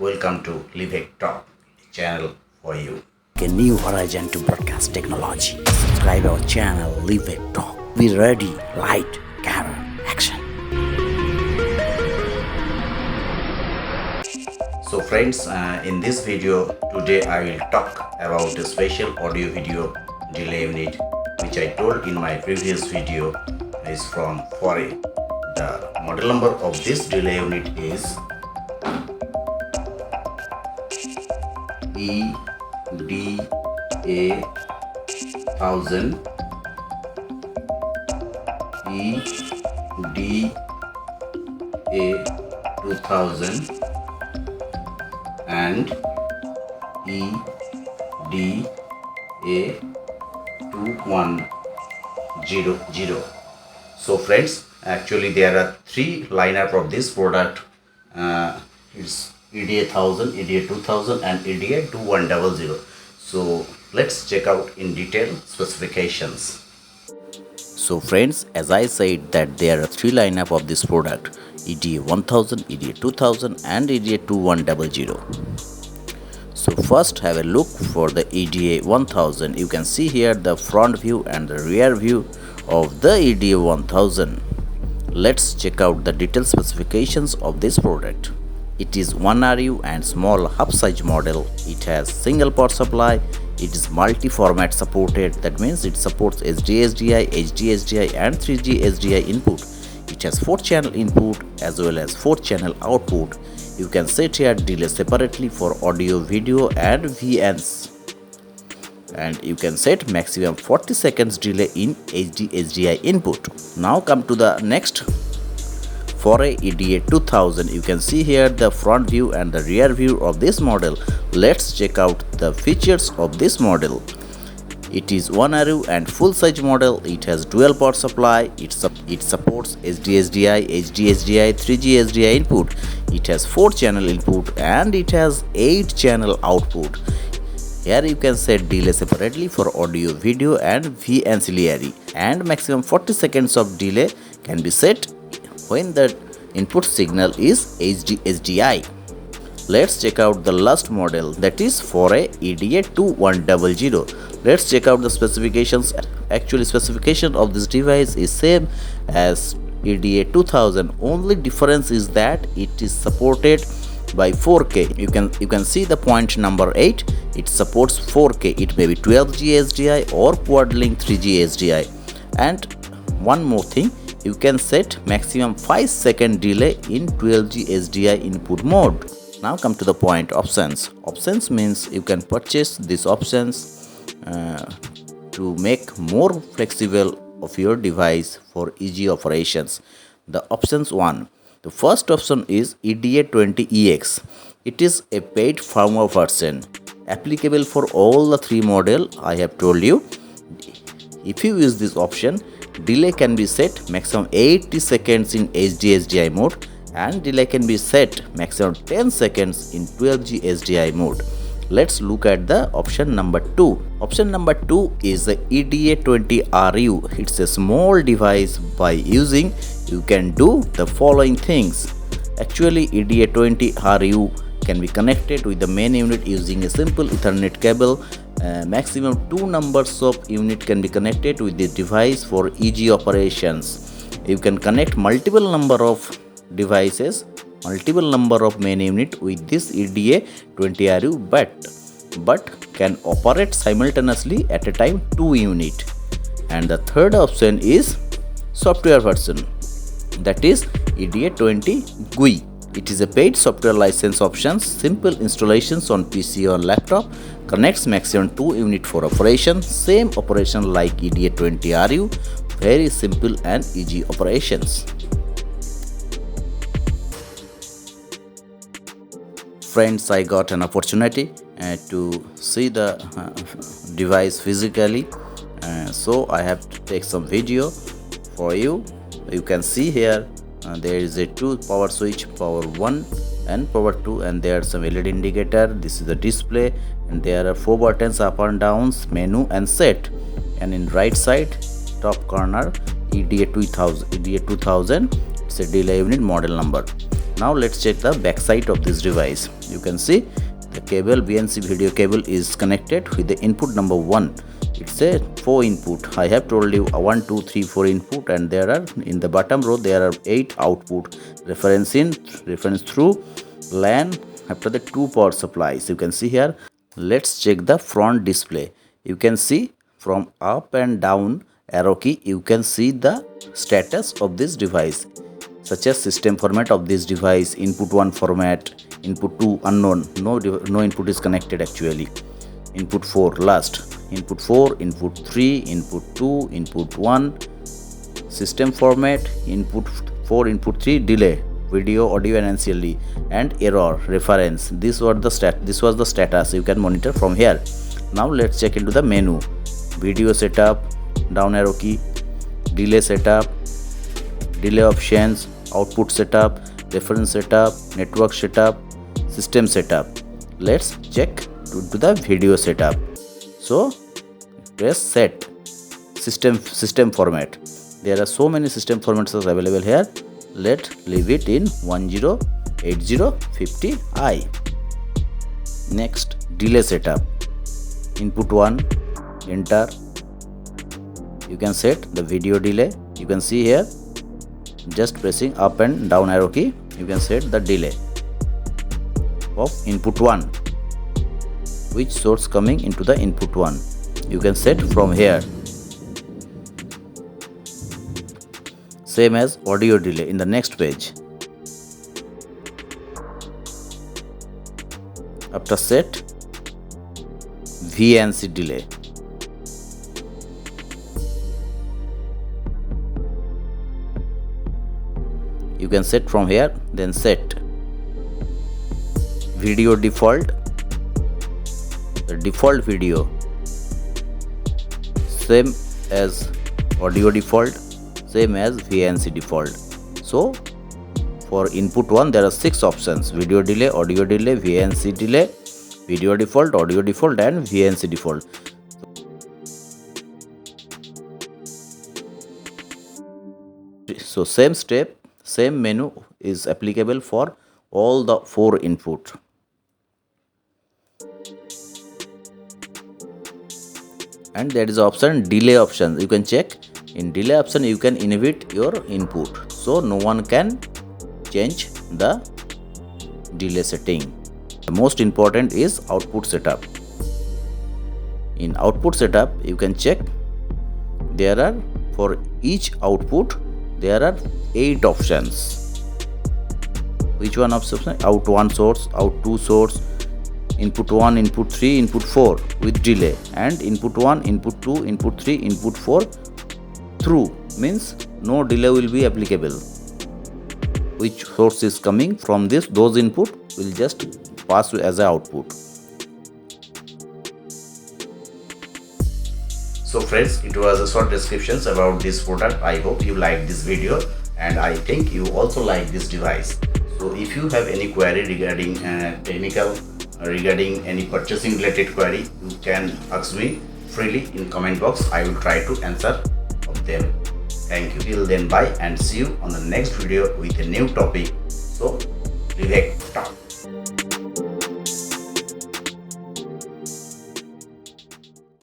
welcome to Livek Talk channel for you. A new horizon to broadcast technology. Subscribe our channel Livek Talk. Be ready, light, camera, action. So friends, in this video today I will talk about a special audio video delay unit which I told in my previous video is from Foray. The model number of this delay unit is EDA 1000, EDA 2000 and EDA 2100. So friends, actually there are three lineup of this product. It's EDA 1000, EDA 2000 and EDA 2100. So let's check out in detail specifications. So friends, as I said that there are three lineup of this product: EDA 1000, EDA 2000 and EDA 2100. So first have a look for the EDA 1000. You can see here the front view and the rear view of the EDA 1000. Let's check out the detailed specifications of this product. It is 1RU and small hub size model. It has single power supply. It is multi-format supported. That means it supports SD-SDI, HD-SDI and 3G-SDI input. It has 4-channel input as well as 4-channel output. You can set here delay separately for audio, video and VNs. And you can set maximum 40 seconds delay in HD-SDI input. Now come to the next. For a EDA 2000, you can see here the front view and the rear view of this model. Let's check out the features of this model. It is 1RU and full size model. It has dual power supply. It supports SD-SDI, HD-SDI, 3G-SDI input. It has 4-channel input and it has 8-channel output. Here you can set delay separately for audio, video and V ancillary, and maximum 40 seconds of delay can be set when the input signal is HD-SDI. Let's check out the last model, that is for a EDA 2100. Let's check out the specifications. Actually specification of this device is same as EDA 2000. Only difference is that it is supported by 4K. You can see the point number 8. It supports 4K. It may be 12G SDI or quad link 3G SDI. And one more thing, you can set maximum 5-second delay in 12G SDI input mode. Now come to the point options. Options means you can purchase these options to make more flexible of your device for easy operations. The options 1. The first option is EDA 20EX. It is a paid firmware version applicable for all the three models I have told you. If you use this option, delay can be set maximum 80 seconds in HD-SDI mode and delay can be set maximum 10 seconds in 12G SDI mode. Let's look at the option number 2. Option number 2 is the EDA 20RU. It's a small device. By using, you can do the following things. Actually, EDA 20RU can be connected with the main unit using a simple Ethernet cable. Maximum 2 numbers of unit can be connected with the device for easy operations. You can connect multiple number of devices, multiple number of main unit with this EDA 20RU, but can operate simultaneously at a time 2 unit. And the third option is software version, that is EDA 20 GUI. It is a paid software license option, simple installations on PC or laptop, connects maximum 2 unit for operation, same operation like EDA 20RU, very simple and easy operations. Friends, I got an opportunity to see the device physically, so I have to take some video for you. You can see here there is a 2 power switch, power 1 and power 2, and there are some LED indicator. This is the display and there are 4 buttons, up and downs, menu and set. And in right side top corner EDA 2000. It's a delay unit model number. Now let's check the back side of this device. You can see the cable, BNC video cable, is connected with the input number 1. It's a 4 input. I have told you 1 2 3 4 input, and there are in the bottom row there are 8 output reference through LAN after the 2 power supplies. You can see here. Let's check the front display. You can see from up and down arrow key, you can see the status of this device, such as system format of this device, input 1 format, input 2 unknown, no input is connected actually, input 4 last, input 4, input 3, input 2, input 1, system format, input 4, input 3, delay, video, audio and NCLD, and error reference. This was the status. You can monitor from here. Now let's check into the menu. Video setup, down arrow key, delay setup, delay options, output setup, reference setup, network setup, system setup. Let's check to the video setup. So press set system format. There are so many system formats available here. Let's leave it in 108050i. Next, delay setup. Input 1, enter. You can set the video delay. You can see here, just pressing up and down arrow key, you can set the delay of input 1, which source coming into the input 1. You can set from here. Same as audio delay in the next page. After set, VNC delay. You can set from here, then set video default, the default video, same as audio default, same as VNC default. So for input 1 there are 6 options: video delay, audio delay, VNC delay, video default, audio default and VNC default. So same step, same menu is applicable for all the 4 input. And there is option delay option. You can check in delay option, you can inhibit your input, so no one can change the delay setting. The most important is output setup. In output setup, you can check there are for each output there are 8 options. Which one option? Out 1 source, out 2 source, input 1, input 3, input 4 with delay, and input 1, input 2, input 3, input 4 through, means no delay will be applicable. Which source is coming from this, those input will just pass as a output. So friends, it was a short descriptions about this product. I hope you like this video, and I think you also like this device. So if you have any query regarding technical, regarding any purchasing related query, you can ask me freely in comment box. I will try to answer of them. Thank you. Till then, bye, and see you on the next video with a new topic. So Livek, talk.